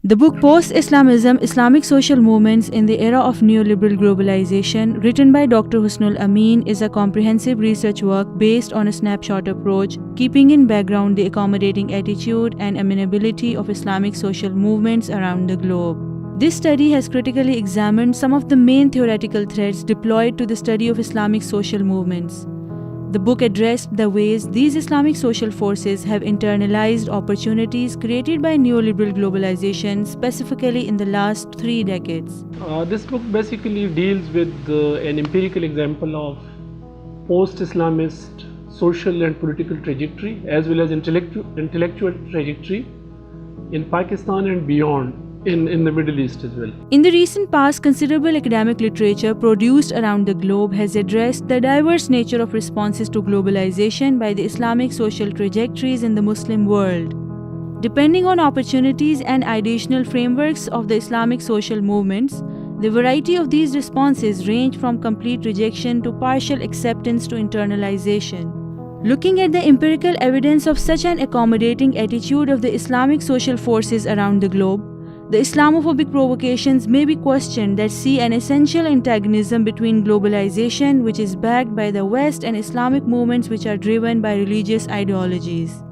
The book Post-Islamism, Islamic Social Movements in the Era of Neoliberal Globalization, written by Dr. Husnul Amin, is a comprehensive research work based on a snapshot approach, keeping in background the accommodating attitude and amenability of Islamic social movements around the globe. This study has critically examined some of the main theoretical threads deployed to the study of Islamic social movements. The book addressed the ways these Islamic social forces have internalized opportunities created by neoliberal globalization, specifically in the last 3 decades. This book basically deals with an empirical example of post-Islamist social and political trajectory as well as intellectual trajectory in Pakistan and beyond. In the Middle East as well. In the recent past, considerable academic literature produced around the globe has addressed the diverse nature of responses to globalization by the Islamic social trajectories in the Muslim world. Depending on opportunities and ideational frameworks of the Islamic social movements, the variety of these responses range from complete rejection to partial acceptance to internalization. Looking at the empirical evidence of such an accommodating attitude of the Islamic social forces around the globe, the Islamophobic provocations may be questioned that see an essential antagonism between globalization, which is backed by the West, and Islamic movements which are driven by religious ideologies.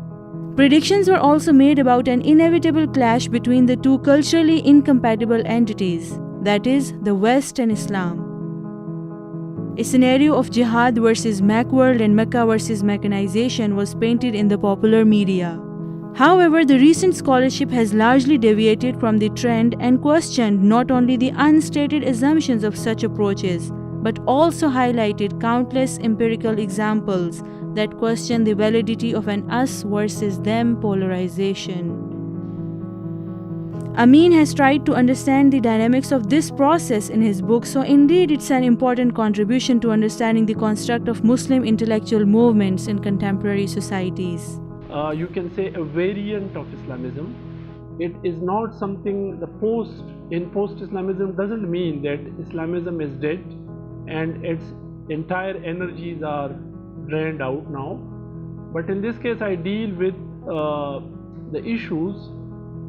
Predictions were also made about an inevitable clash between the two culturally incompatible entities, that is, the West and Islam. A scenario of jihad versus Macworld and Mecca versus mechanization was painted in the popular media. However, the recent scholarship has largely deviated from the trend and questioned not only the unstated assumptions of such approaches, but also highlighted countless empirical examples that question the validity of an us versus them polarization. Amin has tried to understand the dynamics of this process in his book, so indeed it's an important contribution to understanding the construct of Muslim intellectual movements in contemporary societies. You can say a variant of Islamism. It is not something post-Islamism doesn't mean that Islamism is dead and its entire energies are drained out now. But in this case I deal with the issues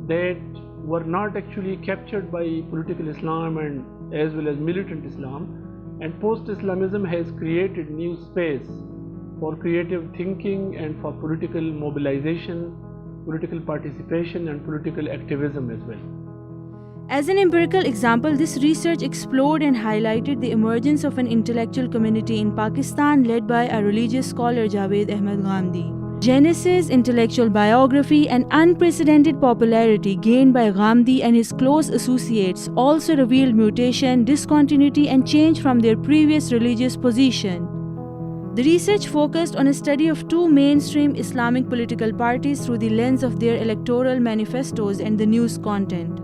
that were not actually captured by political Islam and as well as militant Islam, and post-Islamism has created new space for creative thinking and for political mobilization, political participation and political activism as well. As an empirical example, this research explored and highlighted the emergence of an intellectual community in Pakistan led by a religious scholar Javed Ahmed Ghamdi. Genesis, intellectual biography and unprecedented popularity gained by Ghamdi and his close associates also revealed mutation, discontinuity and change from their previous religious position. The research focused on a study of two mainstream Islamic political parties through the lens of their electoral manifestos and the news content.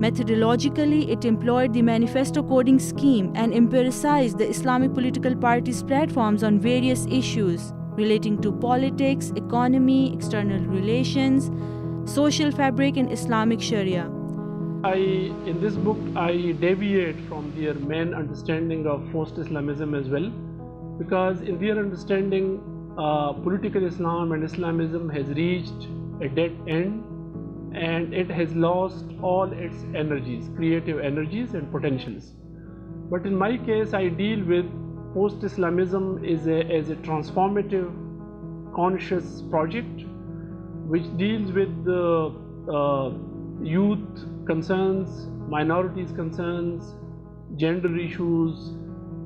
Methodologically, it employed the manifesto coding scheme and empiricized the Islamic political parties' platforms on various issues relating to politics, economy, external relations, social fabric and Islamic Sharia. In this book, I deviate from their main understanding of post-Islamism as well, because in their understanding, political Islam and Islamism has reached a dead end and it has lost all its energies, creative energies and potentials. But in my case, I deal with post-Islamism as a transformative conscious project which deals with the youth concerns, minorities concerns, gender issues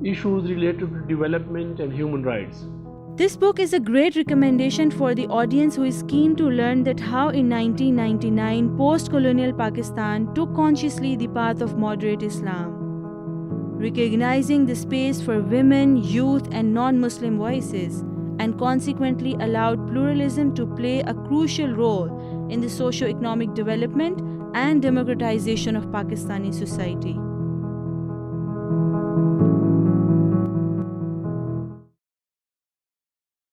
related to development and human rights. This book is a great recommendation for the audience who is keen to learn that how in 1999 post-colonial Pakistan took consciously the path of moderate Islam, recognizing the space for women, youth and non-Muslim voices, and consequently allowed pluralism to play a crucial role in the socio-economic development and democratization of Pakistani society.